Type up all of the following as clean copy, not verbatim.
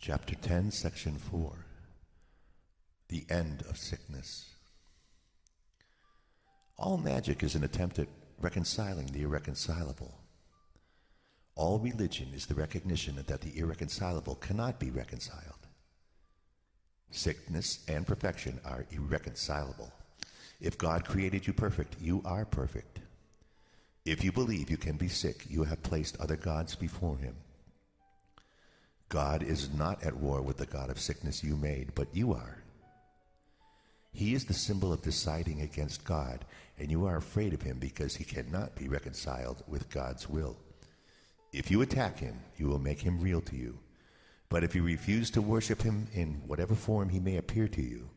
Chapter 10, Section 4. The End of Sickness. All magic is an attempt at reconciling the irreconcilable. All religion is the recognition that the irreconcilable cannot be reconciled. Sickness and perfection are irreconcilable. If God created you perfect, you are perfect. If you believe you can be sick, you have placed other gods before him. God is not at war with the God of sickness you made, but you are. He is the symbol of deciding against God, and you are afraid of him because he cannot be reconciled with God's will. If you attack him, you will make him real to you. But if you refuse to worship him in whatever form he may appear to you,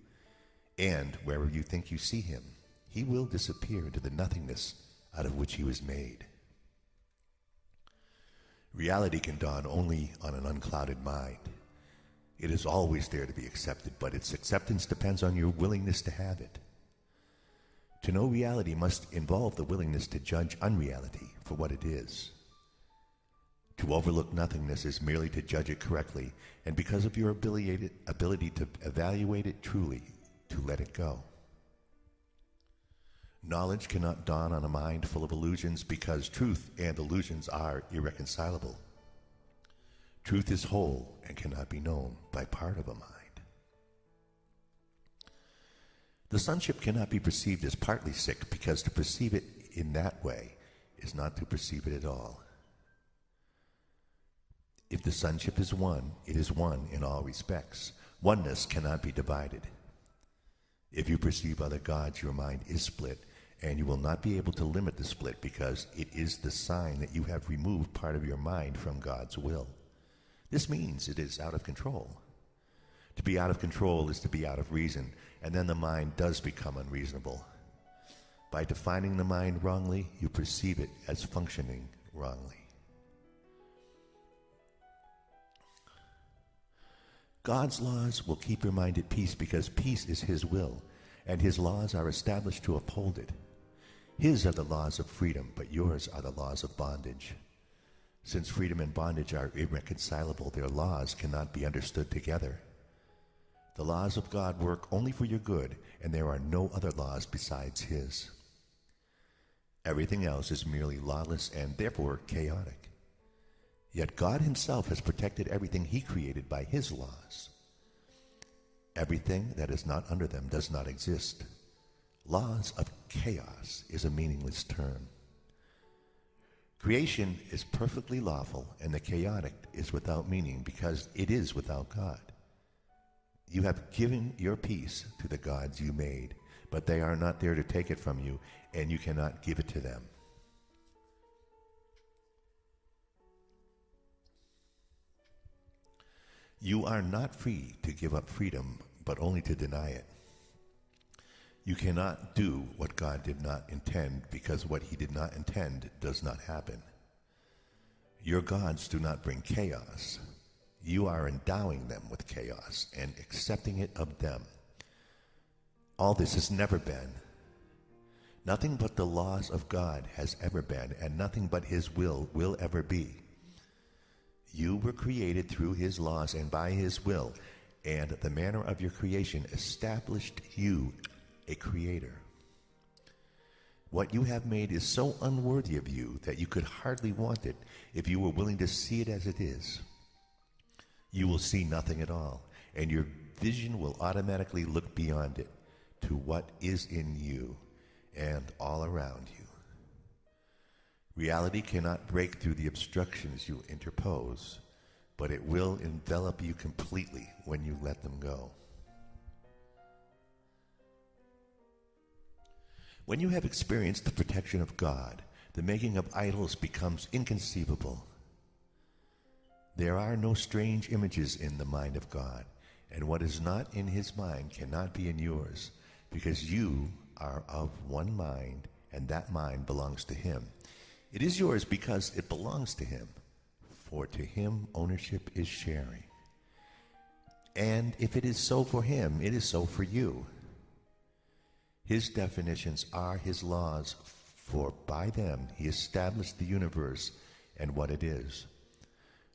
and wherever you think you see him, he will disappear into the nothingness out of which he was made. Reality can dawn only on an unclouded mind. It is always there to be accepted, but its acceptance depends on your willingness to have it. To know reality must involve the willingness to judge unreality for what it is. To overlook nothingness is merely to judge it correctly, and because of your ability to evaluate it truly, to let it go. Knowledge cannot dawn on a mind full of illusions because truth and illusions are irreconcilable. Truth is whole and cannot be known by part of a mind. The sonship cannot be perceived as partly sick because to perceive it in that way is not to perceive it at all. If the sonship is one, it is one in all respects. Oneness cannot be divided. If you perceive other gods, your mind is split, and you will not be able to limit the split because it is the sign that you have removed part of your mind from God's will. This means it is out of control. To be out of control is to be out of reason, and then the mind does become unreasonable. By defining the mind wrongly, you perceive it as functioning wrongly. God's laws will keep your mind at peace because peace is his will, and his laws are established to uphold it. His are the laws of freedom, but yours are the laws of bondage. Since freedom and bondage are irreconcilable, their laws cannot be understood together. The laws of God work only for your good, and there are no other laws besides his. Everything else is merely lawless and therefore chaotic. Yet God himself has protected everything he created by his laws. Everything that is not under them does not exist. Laws of chaos is a meaningless term. Creation is perfectly lawful, and the chaotic is without meaning because it is without God. You have given your peace to the gods you made, but they are not there to take it from you, and you cannot give it to them. You are not free to give up freedom, but only to deny it. You cannot do what God did not intend because what he did not intend does not happen. Your gods do not bring chaos. You are endowing them with chaos and accepting it of them. All this has never been. Nothing but the laws of God has ever been, and nothing but his will ever be. You were created through his laws and by his will, and the manner of your creation established you a creator. What you have made is so unworthy of you that you could hardly want it if you were willing to see it as it is. You will see nothing at all, and your vision will automatically look beyond it to what is in you and all around you. Reality cannot break through the obstructions you interpose, but it will envelop you completely when you let them go. When you have experienced the protection of God, the making of idols becomes inconceivable. There are no strange images in the mind of God, and what is not in his mind cannot be in yours, because you are of one mind, and that mind belongs to him. It is yours because it belongs to him, for to him ownership is sharing. And if it is so for him, it is so for you. His definitions are his laws, for by them he established the universe and what it is.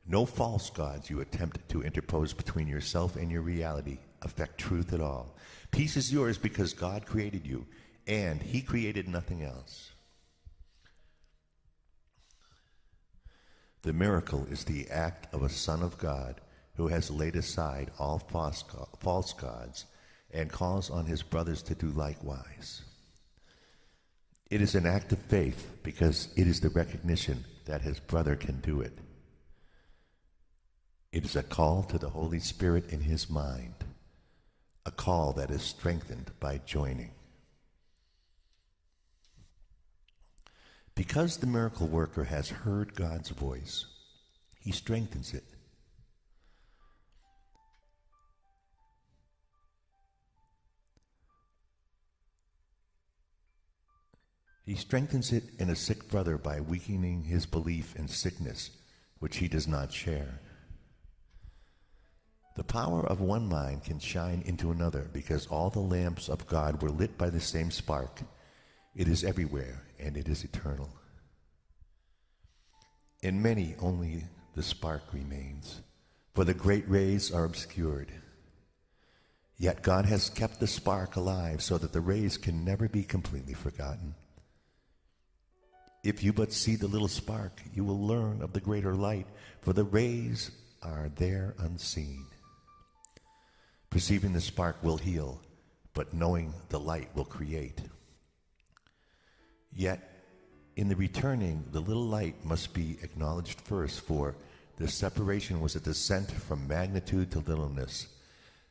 No false gods you attempt to interpose between yourself and your reality affect truth at all. Peace is yours because God created you, and he created nothing else. The miracle is the act of a son of God who has laid aside all false gods and calls on his brothers to do likewise. It is an act of faith because it is the recognition that his brother can do it. It is a call to the Holy Spirit in his mind, a call that is strengthened by joining. Because the miracle worker has heard God's voice, he strengthens it. He strengthens it in a sick brother by weakening his belief in sickness, which he does not share. The power of one mind can shine into another because all the lamps of God were lit by the same spark. It is everywhere, and it is eternal. In many, only the spark remains, for the great rays are obscured. Yet God has kept the spark alive so that the rays can never be completely forgotten. If you but see the little spark, you will learn of the greater light, for the rays are there unseen. Perceiving the spark will heal, but knowing the light will create. Yet, in the returning, the little light must be acknowledged first, for the separation was a descent from magnitude to littleness.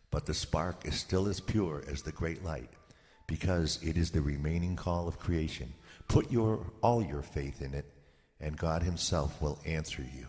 But the spark is still as pure as the great light, because it is the remaining call of creation. Put all your faith in it, and God himself will answer you.